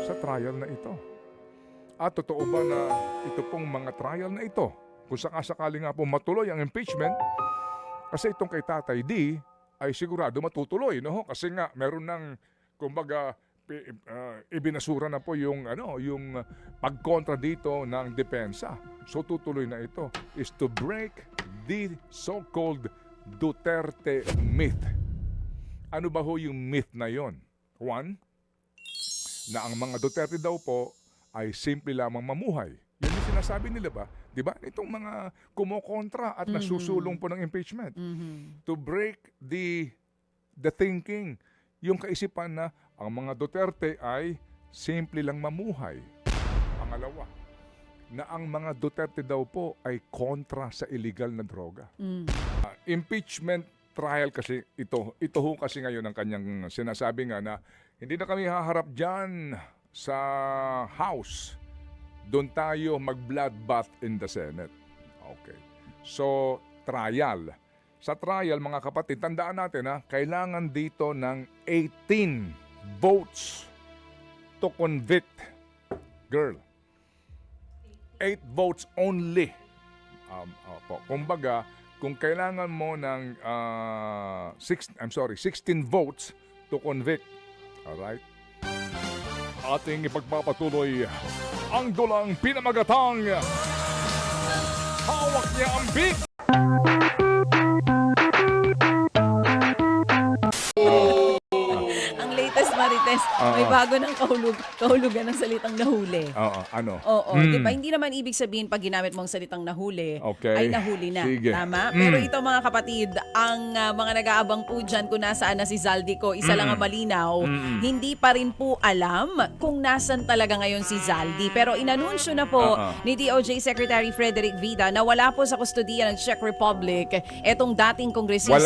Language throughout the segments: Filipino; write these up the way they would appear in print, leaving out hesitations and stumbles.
sa trial na ito. At totoo ba na ito pong mga trial na ito, kung sakasakali nga po matuloy ang impeachment, kasi itong kay Tatay D ay sigurado matutuloy, no? Kasi nga meron ng kumbaga ibinasura na po yung yung pagkontra dito ng depensa. So tutuloy na ito is to break the so-called Duterte myth. Ano ba ho yung myth na yon? One, na ang mga Duterte daw po ay simple lamang mamuhay. Yan yung sinasabi nila ba? Di ba? Itong mga kumokontra at nasusulong po ng impeachment. To break the thinking, yung kaisipan na ang mga Duterte ay simple lang mamuhay. Pangalawa, na ang mga Duterte daw po ay kontra sa illegal na droga. Impeachment trial kasi ito ho kasi ngayon ang kanyang sinasabi nga na hindi na kami haharap dyan sa House. Doon tayo mag-bloodbath in the Senate. Okay. So, trial. Sa trial, mga kapatid, tandaan natin kailangan dito ng 18 votes to convict. Girl. 8 votes only. Kumbaga, kung kailangan mo ng 16 votes to convict. Alright? Ating ipagpapatuloy ang dulang pinamagatang hawak niya ang big. Ang latest Marites, may bago ng kahulugan ng salitang nahuli. Ano? Oo, di ba? Hindi naman ibig sabihin pag ginamit mong salitang nahuli, ay nahuli na. Sige. Tama? Pero ito mga kapatid, ang mga nag-aabang po dyan kung nasaan na si Zaldico, isa lang ang malinaw, hindi pa rin po alam kung nasan talaga ngayon si Zaldi. Pero inanunsyo na po ni DOJ Secretary Frederick Vida na wala po sa kustodiya ng Czech Republic etong dating kongresista.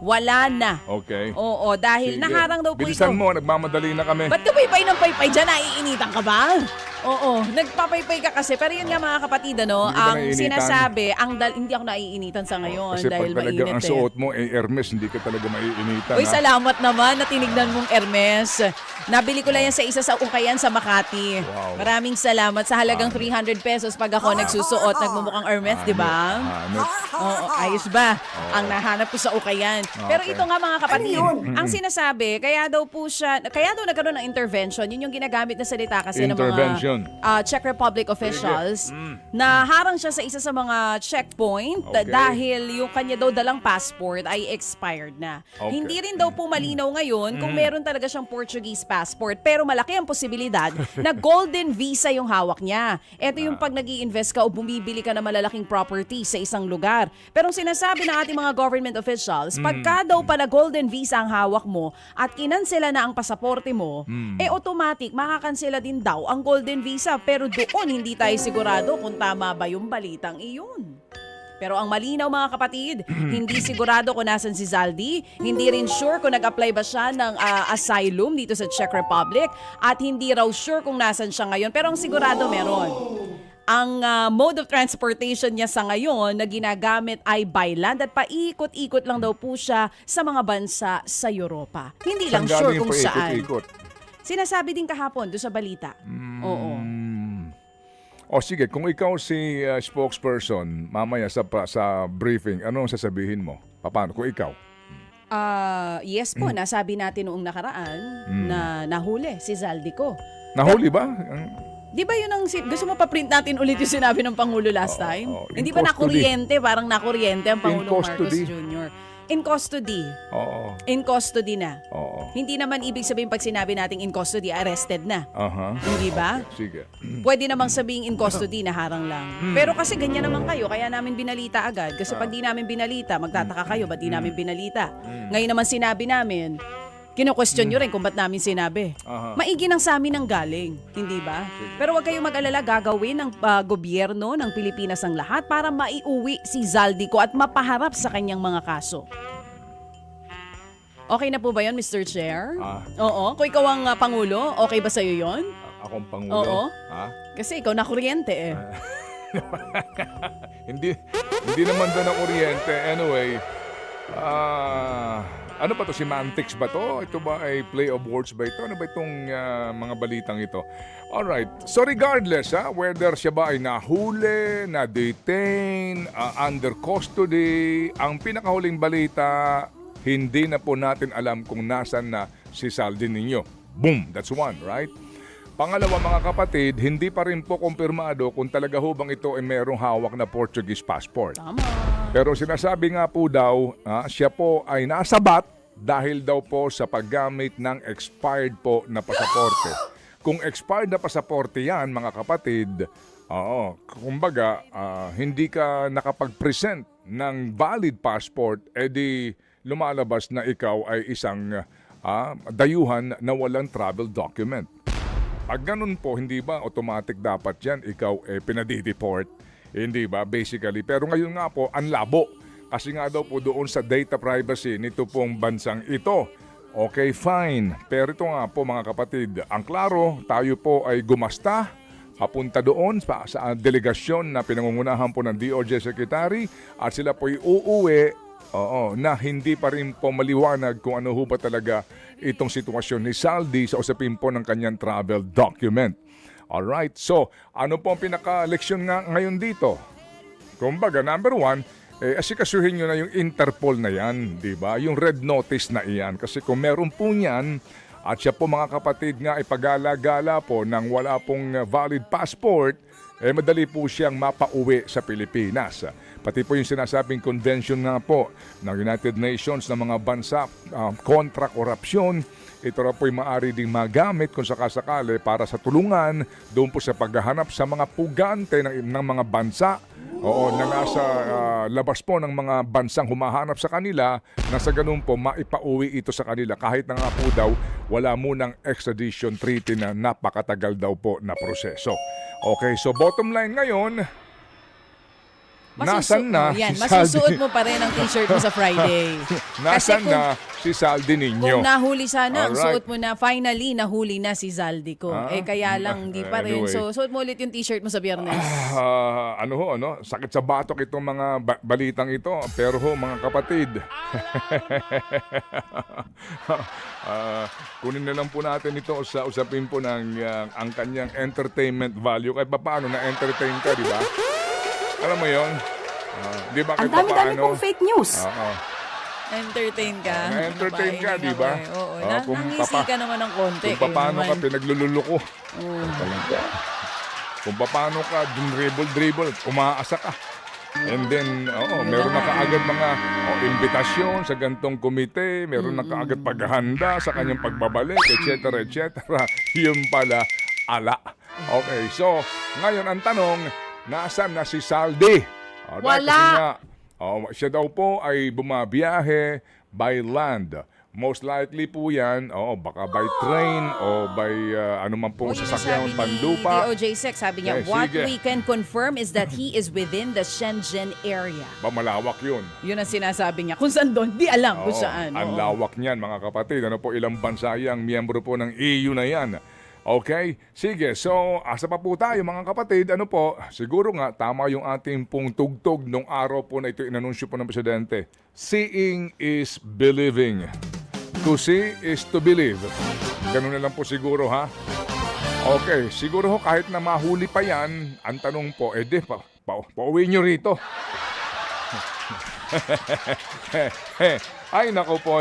Wala na. Okay. Oo, dahil naharang daw po Bilisan ito. mo, nagmamadali na kami. Ba't ka paypay ng paypay dyan? Naiinitan ka ba? Oo, nagpapaypay ka kasi. Pero yun nga mga kapatid, Hindi ka ang naiinitan. sinasabi, hindi ako naiinitan sa ngayon Kasi dahil pag talaga mainit ang suot mo Hermes, hindi ka talaga maiinitan. Uy, salamat naman na tinignan mong Hermes. Nabili ko lang yan sa isa sa ukayan sa Makati. Wow. Maraming salamat sa halagang 300 pesos pag ako nagsusuot, nagmumukhang Hermes, di ba? Oo, ayos ba? Ang nahanap ko sa ukayan. Pero ito nga mga kapatid, ang sinasabi, kaya daw nagkaroon ng intervention, yun yung ginagamit na salita kasi ng mga Czech Republic officials, na harang siya sa isa sa mga checkpoint dahil yung kanya daw dalang passport ay expired na. Hindi rin daw po malinaw ngayon kung meron talaga siyang Portuguese passport, pero malaki ang posibilidad na golden visa yung hawak niya. Ito yung pag nag-i-invest ka o bumibili ka ng malalaking property sa isang lugar. Pero ang sinasabi ng ating mga government officials, pagka daw pala golden visa ang hawak mo at kinansela na ang pasaporte mo, automatic makakansela din daw ang golden visa. Pero doon hindi tayo sigurado kung tama ba yung balitang iyon. Pero ang malinaw mga kapatid, hindi sigurado kung nasan si Zaldi, hindi rin sure kung nag-apply ba siya ng asylum dito sa Czech Republic, at hindi raw sure kung nasan siya ngayon. Pero ang sigurado meron. Ang mode of transportation niya sa ngayon na ginagamit ay by land at paikot-ikot lang daw po siya sa mga bansa sa Europa. Hindi lang sure kung saan. Sinasabi din kahapon doon sa balita. Oo. O sige, kung ikaw si spokesperson, mamaya sa briefing, anong sasabihin mo? Paano? Kung ikaw? Yes po, nasabi natin noong nakaraan na nahuli si Zaldico. Nahuli ba? Di ba yun ang, gusto mo pa-print natin ulit yung sinabi ng Pangulo last time? Hindi ba nakuryente, parang nakuryente ang Pangulong Marcos Jr.? In custody. Oo. In custody na. Oo. Hindi naman ibig sabihin pag sinabi nating in custody, arrested na. Hindi ba? Okay. Sige. Pwede namang sabihin in custody, naharang lang. Pero kasi ganyan naman kayo, kaya namin binalita agad. Kasi pag di namin binalita, magtataka kayo, ba't di namin binalita? Ngayon naman sinabi namin, kino-question nyo rin kung ba't namin sinabi. Maigi nang sa amin ang galing, hindi ba? Pero huwag kayong mag-alala, gagawin ng gobyerno ng Pilipinas ang lahat para maiuwi si Zaldico at mapaharap sa kanyang mga kaso. Okay na po ba yun, Mr. Chair? Oo. Kung ikaw ang Pangulo, okay ba sa'yo yun? Akong Pangulo? Oo. Kasi ikaw na kuryente eh. hindi naman doon na kuryente. Anyway, Ano ba to? Semantics ba to? Ito ba ay play of words ba ito? Ano ba itong mga balitang ito? Alright. So regardless whether siya ba ay nahuli, na-detain, under custody, ang pinakahuling balita, hindi na po natin alam kung nasan na si Saldi Niño. Boom! That's one, right? Pangalawa mga kapatid, hindi pa rin po kumpirmado kung talaga ho bang ito ay merong hawak na Portuguese passport. Tama. Pero sinasabi nga po daw, siya po ay nasabat dahil daw po sa paggamit ng expired po na pasaporte. Kung expired na pasaporte yan mga kapatid, kumbaga hindi ka nakapag-present ng valid passport, edi lumalabas na ikaw ay isang dayuhan na walang travel document. Pag ganun po, hindi ba automatic dapat yan ikaw pinadideport? Hindi ba basically? Pero ngayon nga po, ang labo. Kasi nga daw po doon sa data privacy nito pong bansang ito. Okay, fine. Pero ito nga po mga kapatid, ang klaro, tayo po ay gumasta papunta doon sa delegasyon na pinangungunahan po ng DOJ Secretary at sila po ay uuwi na hindi pa rin po maliwanag kung ano ho ba talaga itong sitwasyon ni Saldi sa usapin po ng kanyang travel document. Alright, so ano po ang pinaka-leksyon nga ngayon dito? Kumbaga, number one, asikasuhin nyo na yung Interpol na yan, di ba? Yung red notice na iyan. Kasi kung meron po niyan, at siya po mga kapatid nga ipagala-gala po nang wala pong valid passport, madali po siyang mapauwi sa Pilipinas. Pati po yung sinasabing convention nga po ng United Nations ng mga bansa kontra korupsyon, ito na po yung maaari ding magamit kung sakasakali para sa tulungan doon po sa paghahanap sa mga pugante ng mga bansa na nasa labas po ng mga bansang humahanap sa kanila na sa ganun po maipauwi ito sa kanila kahit na nga po daw wala munang extradition treaty na napakatagal daw po na proseso. Okay, so bottom line ngayon, nasan na yan, si masusuot Saldi? mo pa rin ang t-shirt mo sa Friday. Nasan na si Saldi Niño? Kung nahuli sana, ang Alright. suot mo na, finally, nahuli na si Zaldi ko. Kaya lang, di pa rin. Anyway. So, suot mo ulit yung t-shirt mo sa Biyernes. Sakit sa batok itong mga balitang ito. Pero ho, mga kapatid, kunin na lang po natin ito sa usapin po ng ang kanyang entertainment value. Kahit pa paano na-entertain ka, di ba? Alam mo yun? Di ba kahit Ang dami-dami paano? pong fake news. Entertain ka. Na-entertain ka, Babae di ba? din ako Oo, Kung nangisi ka naman ng konti. Kung paano kayo ka naman. pinaglululoko. Kung paano ka dribble, umaasa ka. And then, meron na kaagad mga imbitasyon sa gantong komite, meron na kaagad paghahanda sa kanyang pagbabalik, etc. Yun pala, ala. Okay, so, ngayon ang tanong, nasaan na si Saldi? Alright, Wala. kasi nga, siya daw po ay bumabiyahe by land. Most likely po yan, baka by train o by anuman pong sasakyan, panlupa. DOJ Sec, sabi niya, Okay, what sige. we can confirm is that he is within the Shenzhen area. Malawak yun. Yun ang sinasabi niya. Kung saan doon, di alam kung saan. Ang lawak niyan mga kapatid. Ano po, ilang bansa yang miyembro po ng EU na yan. Okay? Sige, so asa pa po tayo mga kapatid. Ano po, siguro nga tama yung ating pong tugtog nung araw po na ito inanunsyo po ng Presidente. Seeing is believing. To see is to believe. Ganun na lang po siguro ha. Okay, siguro ho kahit na mahuli pa yan, ang tanong po, pauwi nyo rito. Ay nako po,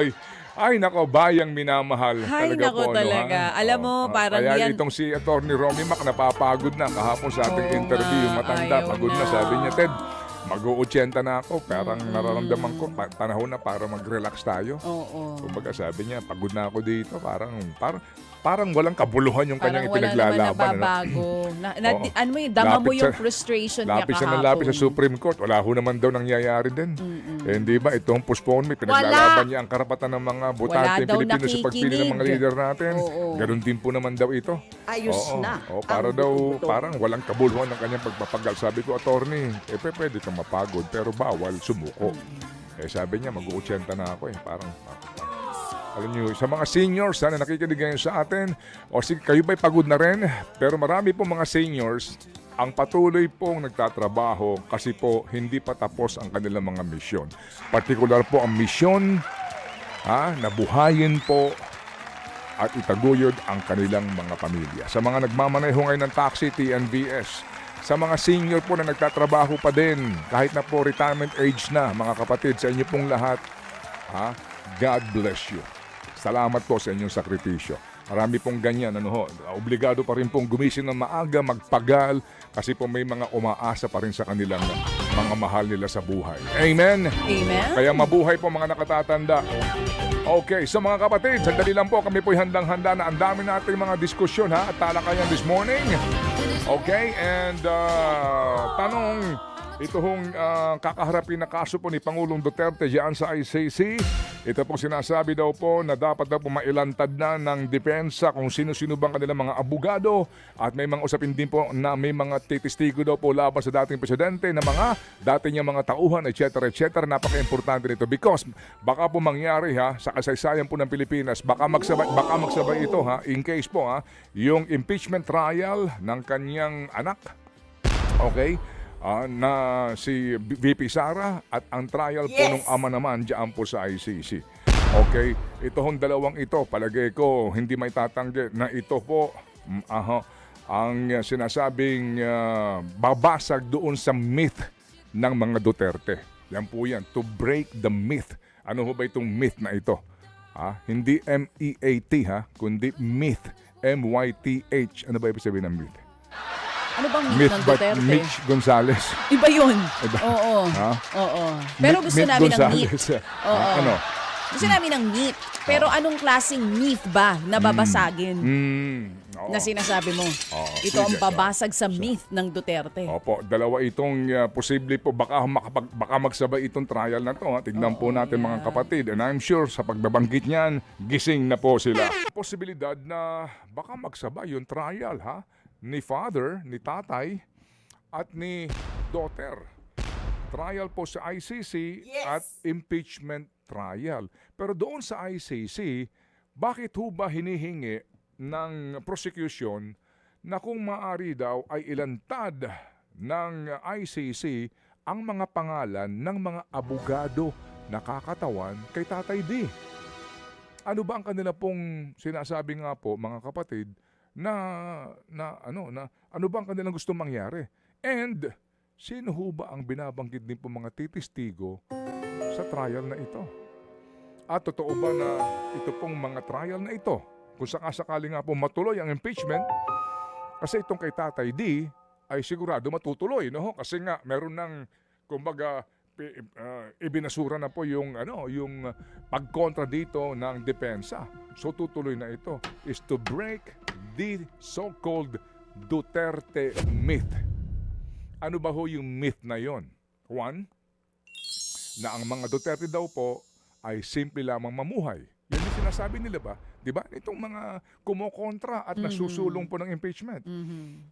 ay nako, bayang minamahal. Ay, talaga nako po, talaga. Alam mo, parang kaya yan- itong si Atty. Romy Mac napapagod na kahapon sa ating Oo interview. nga, Matanda, ayaw pagod na. na. Sabi niya, Ted, mag-80 na ako. Parang nararamdaman ko, panahon na para mag-relax tayo. Oo. Kumbaga sabi niya, pagod na ako dito. Parang walang kabuluhan yung kanyang Parang wala naman ipinaglalaban. nababago. Oo. Ano mo yun, dama mo Lapit yung sa- frustration niya Lapis kahapon. na lapis sa Supreme Court. Wala ho naman daw nangyayari din. Hindi ba itong postponement, pinaglalaban niya ang karapatan ng mga botante daw Pilipino sa pagpili ng mga nakikinig. leader natin. Oo. Ganon din po naman daw ito. Ayos na. Para ang daw, buto. parang walang kabuluhan ng kanyang pagpapagal. Sabi ko, attorney, pwede kang mapagod, pero bawal sumuko. Sabi niya, mag-80 na ako Parang, alam niyo, sa mga seniors na nakikinig ngayon sa atin, kayo ba'y pagod na rin? Pero marami po mga seniors ang patuloy pong nagtatrabaho kasi po hindi pa tapos ang kanilang mga misyon. Partikular po ang misyon nabuhayin po at itaguyod ang kanilang mga pamilya. Sa mga nagmamaneho ngayon ng taxi, TNVS, sa mga senior po na nagtatrabaho pa din, kahit na po retirement age na, mga kapatid, sa inyo pong lahat, God bless you. Salamat po sa inyong sakripisyo. Marami pong ganyan, obligado pa rin pong gumising ng maaga, magpagal, kasi po may mga umaasa pa rin sa kanilang mga mahal nila sa buhay. Amen? Amen. Kaya mabuhay po mga nakatatanda. Okay, so mga kapatid, sandali lang po, kami po'y handang-handa na ang dami nating mga diskusyon at talakayan this morning. Okay, and tanong, ito hong kakaharapin na kaso po ni Pangulong Duterte diyan sa ICC. Ito pong sinasabi daw po na dapat daw po mailantad na ng depensa kung sino-sino bang kanilang mga abogado at may mga usapin din po na may mga testigo daw po laban sa dating presidente na mga dati niyang mga tauhan, etc. etc. Napaka-importante nito because baka po mangyari sa kasaysayan po ng Pilipinas, baka magsabay ito in case po yung impeachment trial ng kanyang anak. Okay? Na si VP Sara at ang trial po ng ama naman diyan po sa ICC. Okay, ito hong dalawang ito, palagay ko hindi may tatanggi na ito po ang sinasabing babasag doon sa myth ng mga Duterte. Yan po yan, to break the myth. Ano ho ba itong myth na ito? Hindi M-E-A-T kundi myth, M-Y-T-H. Ano ba ibig sabihin ng myth? Ano bang myth ng Duterte? Mitch Gonzales. Iba yun. Iba. Oo. Oo. Pero gusto namin ng myth. Oo. Ano? Gusto namin ng myth. Pero anong klaseng myth ba na babasagin? Na sinasabi mo? Ito ang babasag sa myth ng Duterte. Opo, dalawa itong posible po. Baka magsabay itong trial na to. Tignan po natin mga kapatid. And I'm sure sa pagbabanggit niyan, gising na po sila. Posibilidad na baka magsabay yung trial ni father, ni tatay, at ni daughter. Trial po sa ICC at impeachment trial. Pero doon sa ICC, bakit ho ba hinihingi ng prosecution na kung maaari daw ay ilantad ng ICC ang mga pangalan ng mga abogado na kakatawan kay Tatay D? Ano ba ang kanila pong sinasabi nga po, mga kapatid, ano ba ang kanilang gusto mangyari? And sino ho ba ang binabanggit din po mga testigo sa trial na ito? At totoo ba na ito pong mga trial na ito, kung sakasakali nga po matuloy ang impeachment, kasi itong kay Tatay D ay sigurado matutuloy, kasi nga meron ng kumbaga ibinasura na po yung pagkontra dito ng depensa. So tutuloy na ito is to break the so-called Duterte myth. Ano ba ho yung myth na yon? One, na ang mga Duterte daw po ay simple lamang mamuhay. Yan yung sinasabi nila ba? Di ba? Itong mga kumokontra at nasusulong po ng impeachment.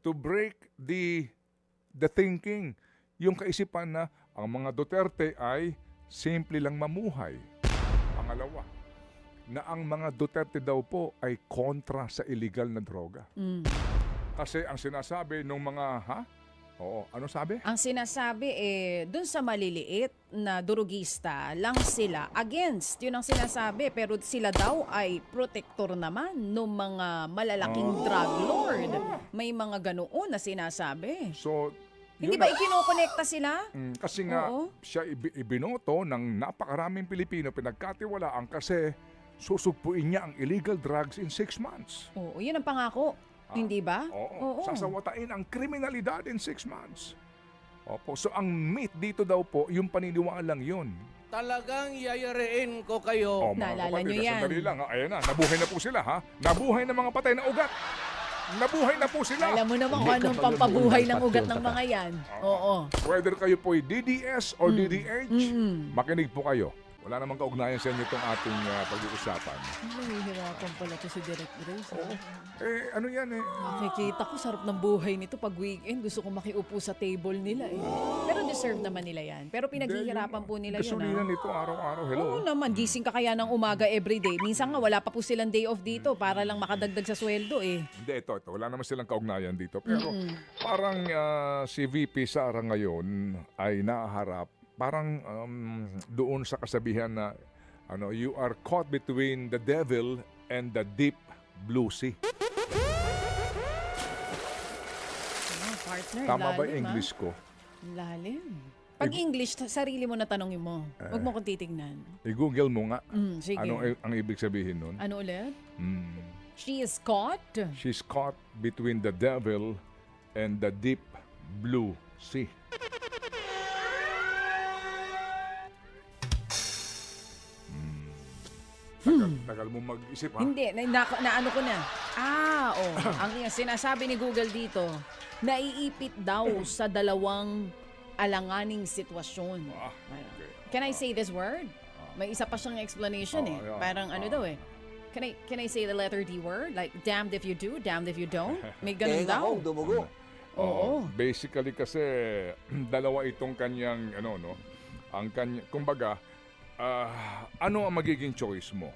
To break the thinking, yung kaisipan na ang mga Duterte ay simple lang mamuhay. Pangalawa, na ang mga Duterte daw po ay kontra sa illegal na droga. Kasi ang sinasabi ng mga, ano sabi? Ang sinasabi dun sa maliliit na durugista lang sila against. Yun ang sinasabi. Pero sila daw ay protector naman ng mga malalaking drug lord. May mga ganoon na sinasabi. So, hindi ba ikinokonekta sila? Kasi nga, siya ibinoto ng napakaraming Pilipino, pinagkatiwalaan kasi susugpuin niya ang illegal drugs in 6 months. Oo, yun ang pangako. Hindi ba? Oo. Sasawatain ang kriminalidad in 6 months. Opo. So ang myth dito daw po, yung paniniwalang yun. Talagang yayarein ko kayo. Naalala nyo yan. Sandali lang, ayan na, nabuhay na po sila Nabuhay na mga patay na ugat. Nabuhay na po sila. Alam mo naman kung anong pampabuhay ng ugat ng mga yan. Oo. Whether kayo po ay DDS or DDH, makinig po kayo. Wala namang kaugnayan sa inyo itong ating pag-uusapan. Nahihirapan pala ito si Direct Grace. Ano yan Nakikita ko, sarap ng buhay nito pag weekend. Gusto kong makiupo sa table nila Pero deserve naman nila yan. Pero pinaghihirapan po nila yun. Gasolina nito araw-araw. Hello. Oo naman, gising ka kaya ng umaga everyday. Minsan nga wala pa po silang day off dito para lang makadagdag sa sweldo Hindi, ito. Wala naman silang kaugnayan dito. Pero parang si VP Sara ngayon ay naharap parang doon sa kasabihan na You are caught between the devil and the deep blue sea. Partner, Tama ba lalim, English ko? Lalim. Pag English, sarili mo na tanongin mo. Huwag mo kong titignan. I-google mo nga. Sige. Ang ibig sabihin nun? Ano ulit? Mm. She is caught. She's caught between the devil and the deep blue sea. Tagal mo mag-isip, ha? Hindi, naano ko na. Ang sinasabi ni Google dito, naiipit daw sa dalawang alanganing sitwasyon. Okay. Can I say this word? May isa pa siyang explanation yeah. Parang ano daw eh. Can I say the letter D word? Like damned if you do, damned if you don't? May ganun daw. dumugo. Oo. Basically kasi dalawa itong kanyang ang kanya, kumbaga ano ang magiging choice mo?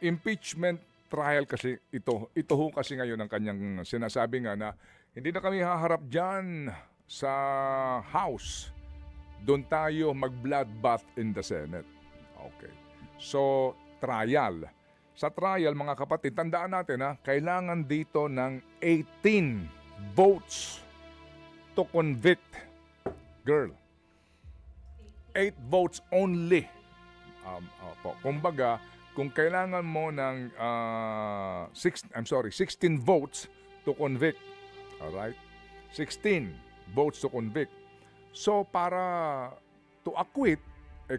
Impeachment trial kasi ito ho kasi ngayon ang kanyang sinasabi nga na hindi na kami haharap diyan sa House. Doon tayo mag-bloodbath in the Senate. Okay. So, trial. Sa trial, mga kapatid, tandaan natin kailangan dito ng 18 votes to convict. Girl. 8 votes only. Kumbaga, kung kailangan mo ng 16 votes to convict. Alright? 16 votes to convict. So, para to acquit,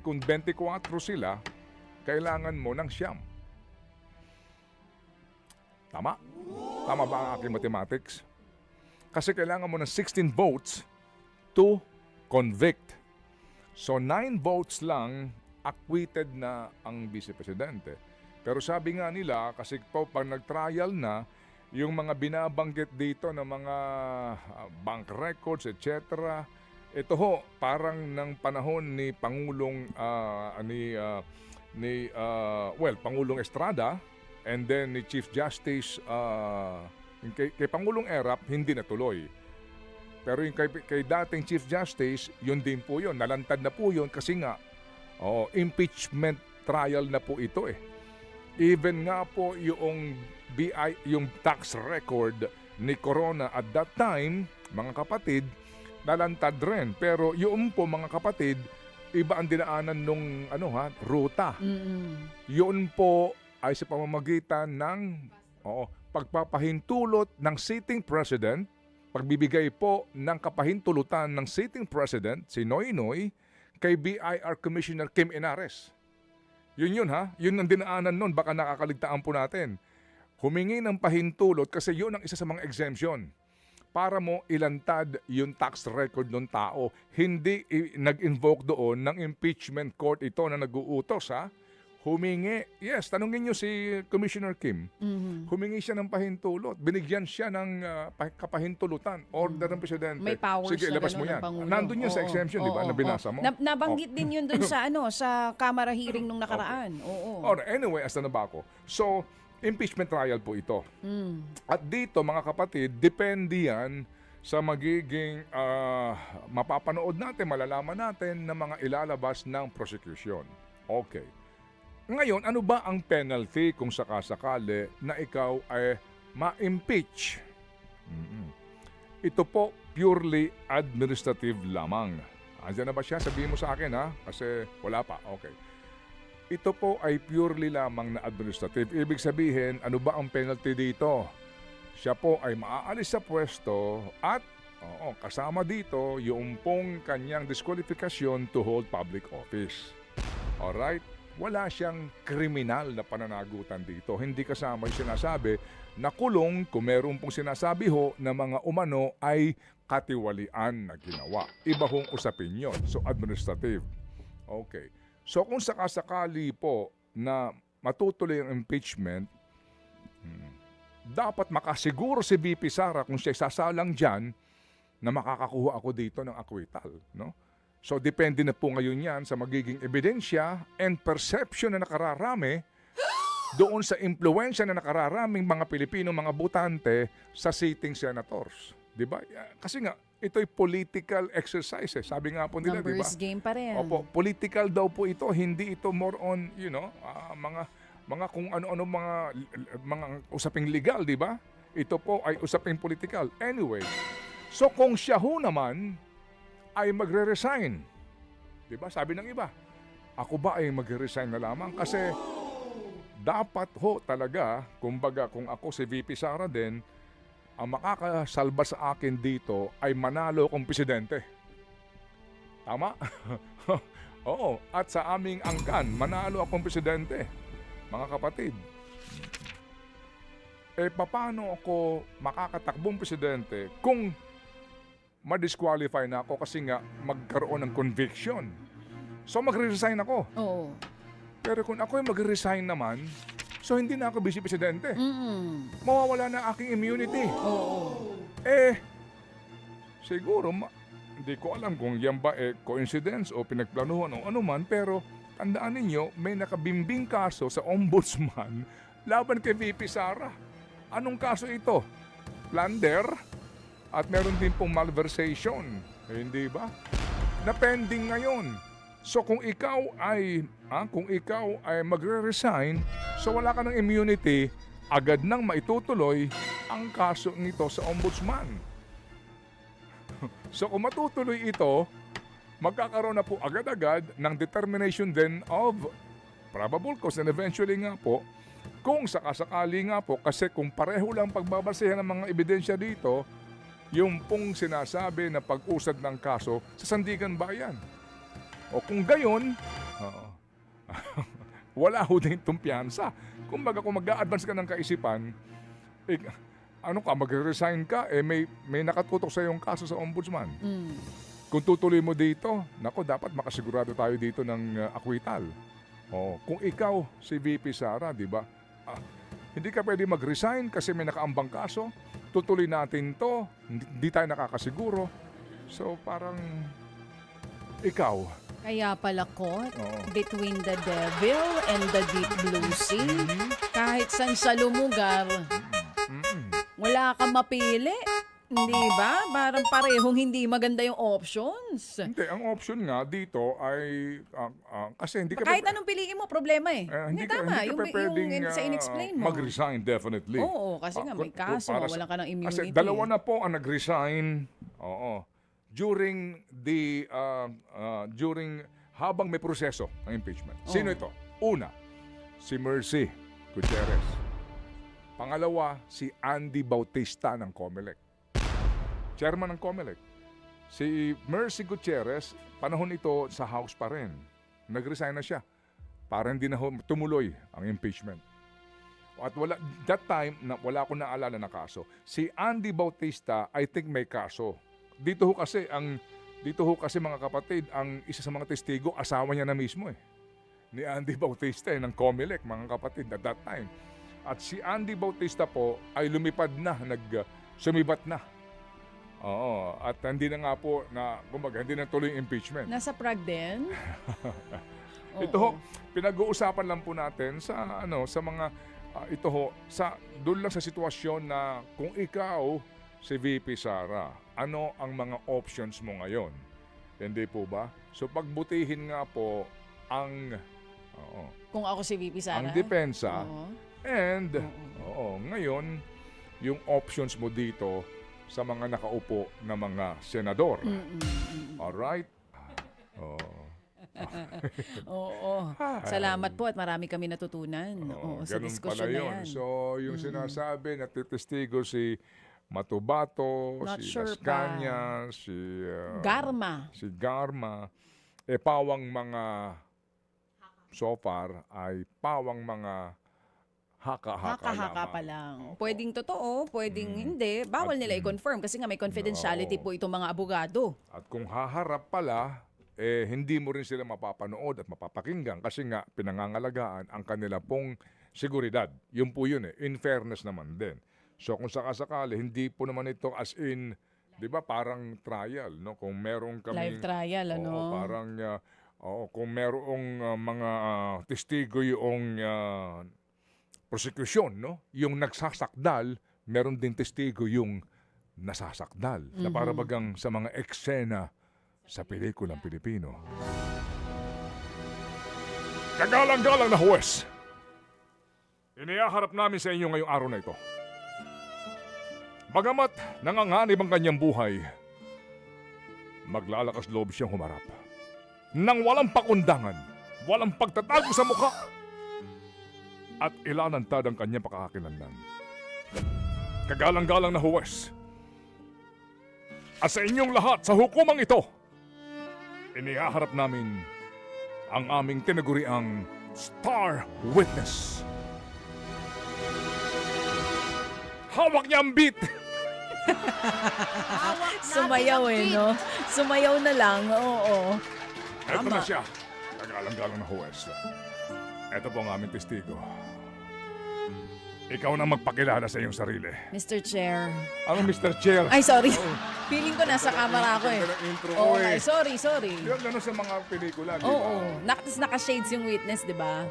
kung 24 sila, kailangan mo ng 9. Tama? Tama ba ang aking mathematics? Kasi kailangan mo ng 16 votes to convict. So 9 votes lang, acquitted na ang vice-presidente. Pero sabi nga nila, kasi pag nag-trial na, yung mga binabanggit dito ng mga bank records, etc., ito ho, parang ng panahon ni Pangulong Pangulong Estrada and then ni Chief Justice kay Pangulong Erap hindi natuloy. Pero yung kay dating Chief Justice, yun din po yun. Nalantad na po yun kasi nga impeachment trial na po ito eh. Even nga po yung yung tax record ni Corona at that time, mga kapatid, nalantad rin. Pero yung po mga kapatid, iba ang dinaanan nung ruta. Yun po ay sa pamamagitan ng pagpapahintulot ng sitting president, pagbibigay po ng kapahintulutan ng sitting president, si Noynoy, kay BIR Commissioner Kim Inares. Yun ang dinaanan nun, baka nakakaligtaan po natin. Humingi ng pahintulot kasi yun ang isa sa mga exemption para mo ilantad yung tax record ng tao. Hindi nag-invoke doon ng impeachment court ito na nag-uutos Humingi, yes, tanungin nyo si Commissioner Kim. Humingi siya ng pahintulot. Binigyan siya ng kapahintulutan. Order ng Presidente. May powers. Sige, na ilabas mo yan. Nandun yun sa exemption, di ba? Na binasa mo. Nabanggit din yun dun sa sa Kamara hearing nung nakaraan. Oo. Alright, anyway, asa na ba ako? So, impeachment trial po ito. At dito, mga kapatid, depende yan sa magiging mapapanood natin, malalaman natin na mga ilalabas ng prosecution. Okay. Ngayon, ano ba ang penalty kung sakasakali na ikaw ay ma-impeach? Ito po purely administrative lamang. Andiyan na ba siya? Sabihin mo sa akin kasi wala pa. Okay. Ito po ay purely lamang na administrative. Ibig sabihin, ano ba ang penalty dito? Siya po ay maaalis sa pwesto at kasama dito yung pong kanyang disqualification to hold public office. Alright? Wala siyang kriminal na pananagutan dito. Hindi kasama yung sinasabi na kulong kung meron pong sinasabi ho na mga umano ay katiwalian na ginawa. Iba hong usapin yun. So, administrative. Okay. So, kung sakasakali po na matutuloy ang impeachment, dapat makasiguro si VP Sara kung siya sasalang dyan na makakakuha ako dito ng acquittal, no? So, depende na po ngayon yan sa magiging ebidensya and perception na nakararami doon sa impluensya na nakararaming mga Pilipino, mga botante sa sitting senators. Diba? Kasi nga, ito'y political exercise. Sabi nga po nila, di ba? Numbers game pa rin. Opo, political daw po ito, hindi ito more on, mga kung ano-ano mga usaping legal, di ba? Ito po ay usaping political. Anyway, so kung siya ho naman ay magre-resign, di ba? Sabi ng iba, ako ba ay magre-resign na lamang? Kasi dapat ho talaga, kumbaga kung ako si VP Sara din, ang makakasalba sa akin dito ay manalo akong presidente. Tama? Oo. At sa aming angkan, manalo akong presidente. Mga kapatid. Paano ako makakatakbong presidente kung ma-disqualify na ako kasi nga magkaroon ng conviction? So magre-resign ako. Oo. Pero kung ako ay magre-resign naman, so hindi na ako vice presidente. Mawawala na aking immunity. Oo. Siguro, hindi ko alam kung yan ba coincidence o pinagplanuhan o ano man, pero tandaan ninyo, may nakabimbing kaso sa ombudsman laban kay VP Sara. Anong kaso ito? Plunder at meron din pong malversation. Hindi ba? Na pending ngayon. So kung ikaw ay magre-resign, so wala ka ng immunity, agad nang maitutuloy ang kaso nito sa ombudsman. So kung matutuloy ito, magkakaroon na po agad-agad ng determination then of probable cause and eventually nga po, kung sakasakali nga po, kasi kung pareho lang pagbabasehan ng mga ebidensya dito, yung pong sinasabi na pag-usad ng kaso sa Sandigan Bayan. O kung gayon, wala ho din tumpiyansa. Kumbaga kung mag-a-advance ka ng kaisipan, magre-resign ka, may nakatutok sa yung kaso sa ombudsman. Kung tutuloy mo dito, dapat makasigurado tayo dito ng akwital. Kung ikaw si VP Sara, di ba? Hindi ka pwede mag-resign kasi may nakaambang kaso. Tutuloy natin to, hindi tayo nakakasiguro. So parang ikaw. Kaya pala caught between the devil and the deep blue sea. Kahit saan sa lumugar, wala kang mapili. Hindi ba? Parang parehong hindi maganda yung options. Hindi, ang option nga dito ay kasi hindi ka Kahit anong piliin mo, problema eh. hindi tama, ka yung pwedeng sa in-explain mo. mag-resign definitely. Oo, kasi nga may kaso, wala ka ng Kasi immunity. dalawa na po ang nag-resign. During habang may proseso ng impeachment. Sino ito? Una, si Mercy Gutierrez. Pangalawa, si Andy Bautista ng COMELEC. Chairman ng COMELEC. Si Mercy Gutierrez, panahon ito sa House pa rin. Nag-resign na siya para hindi na tumuloy ang impeachment. At that time, wala akong naalala na kaso. Si Andy Bautista, I think may kaso. Dito ho kasi mga kapatid, ang isa sa mga testigo, asawa niya na mismo ni Andy Bautista ng COMELEC, mga kapatid, at that time. At si Andy Bautista po ay lumipad na, sumibat na. At hindi na nga po hindi na tuloy yung impeachment. Nasa Prague din? Ito ho, pinag-uusapan lang po natin sa mga doon lang sa sitwasyon na kung ikaw si VP Sara, ano ang mga options mo ngayon? Hindi po ba? So pagbutihin nga po ang kung ako si VP Sara? Ang depensa. And ngayon yung options mo dito sa mga nakaupo na mga senador. Alright? Oo. Salamat po at marami kami natutunan sa diskusyon na yan. So, yung sinasabi, natitestigo si Matubato, si Lascanya, si Garma, pawang mga so far ay pawang mga haka-haka pa lang. Pwedeng totoo, pwedeng hindi. Bawal nila i-confirm kasi nga may confidentiality po itong mga abogado. At kung haharap pala, hindi mo rin sila mapapanood at mapapakinggan kasi nga pinangangalagaan ang kanila pong seguridad. Yun po yun in fairness naman din. So kung sakasakali, hindi po naman ito as in, di ba parang trial, no? Kung meron kami... Live trial, parang, kung merong mga testigo yung prosecution, no? Yung nagsasakdal, meron din testigo yung nasasakdal na para bagang sa mga eksena sa pelikulang Pilipino. Kagalang-galang na huwes, inihaharap namin sa inyo ngayong araw na ito. Bagamat nanganganib ang kanyang buhay, maglalakas loob siyang humarap. Nang walang pakundangan, walang pagtatago sa mukha, at ilalantad ang kanyang pagkakakilanlan. Kagalang-galang na huwes, at sa inyong lahat sa hukumang ito, inihaharap namin ang aming tinaguriang Star Witness. Hawak niya ang beat! Sumayaw no? Sumayaw na lang, oo. Ito Tama. na siya. Kagalang-galang na huwes. Ito po ang aming testigo. Ikaw na magpakilala sa iyong sarili. Mr. Chair. Ano, Mr. Chair? Ay, sorry. Feeling ko nasa camera ako eh. Ganda ng intro Oo, ko eh. ay, sorry. Yun, gano'n sa mga pelikula, di ba? Oo. Naka-shades yung witness, di ba?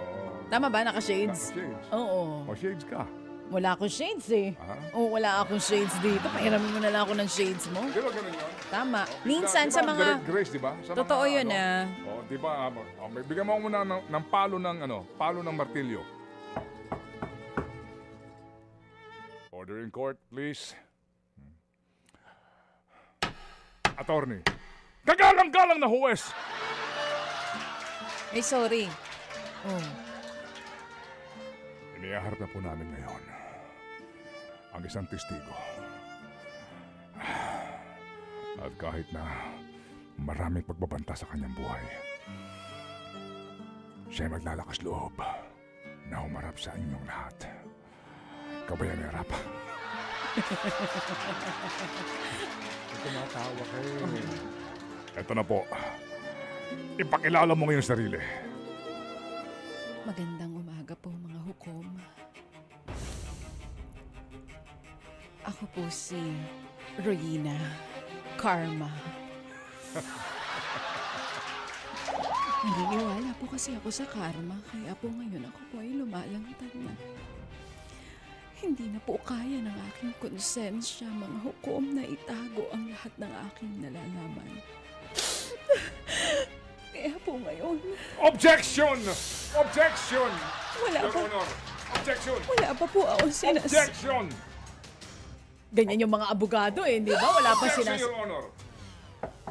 Tama ba? Naka-shades? Shades. Oo. O shades ka. Wala akong shades eh. Ah? Oo, wala akong shades dito. Pahiramin mo na lang ako ng shades mo. Di ba gano'n yun? Tama. Di Minsan ba sa ang mga... Direct Grace, di ba? Sa Totoo mga, yun ah. O, di ba? Bigyan mo muna ng palo ng martilyo. Order in court, please. Attorney. Kagalang-galang na huwes! Ay, sorry. Oh. Inihaharap na po namin ngayon ang isang testigo. At kahit na maraming pagbabanta sa kanyang buhay, siya ay maglalakas loob na humarap sa inyong lahat. Kabayan ni Rap. Tumatawa kayo. Ito na po. Ipakilala mo ngayong sarili. Magandang umaga po mga hukom. Ako po si Royina Karma. Naniniwala po kasi ako sa karma, kaya po ngayon ako po ay lumalantad na. Hindi na po kaya ng aking konsensya, mga hukom, na itago ang lahat ng aking nalalaman. Kaya po ngayon, Objection! Objection! wala Your pa, Honor! Objection! wala pa po ako Objection! Ganyan yung mga abogado eh, di ba? Wala pa Objection, Your Honor!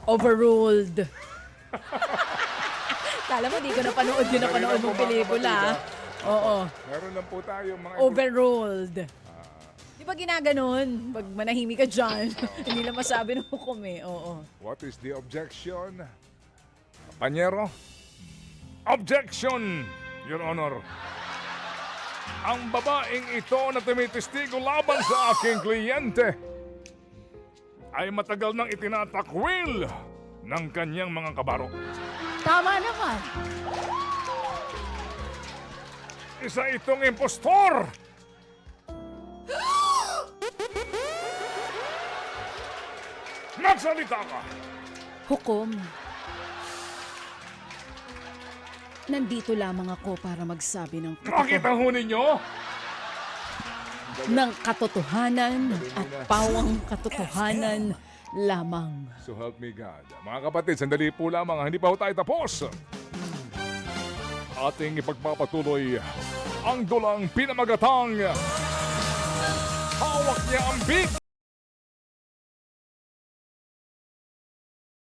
Overruled. Kala mo, di ko napanood yung napanood mong pelikula. Oo. Meron lang po tayo mga... Overruled. Di ba ginaganon? Pag manahimik ka dyan, hindi lang masabi ng hukom eh. Oo. What is the objection? Panyero? Objection, Your Honor! Ang babaeng ito na tumitestigo laban sa aking kliyente ay matagal nang itinatakwil ng kanyang mga kabaro. Tama naman. Isa itong impostor! Magsalita ka! Hukom. Nandito lamang ako para magsabi ng Makita ho ninyo? ng katotohanan at pawang katotohanan lamang. So help me God. Mga kapatid, sandali po lamang. Hindi pa ho tayo tapos. Ating ipagpapatuloy ang dulang pinamagatang hawak niya ang beat.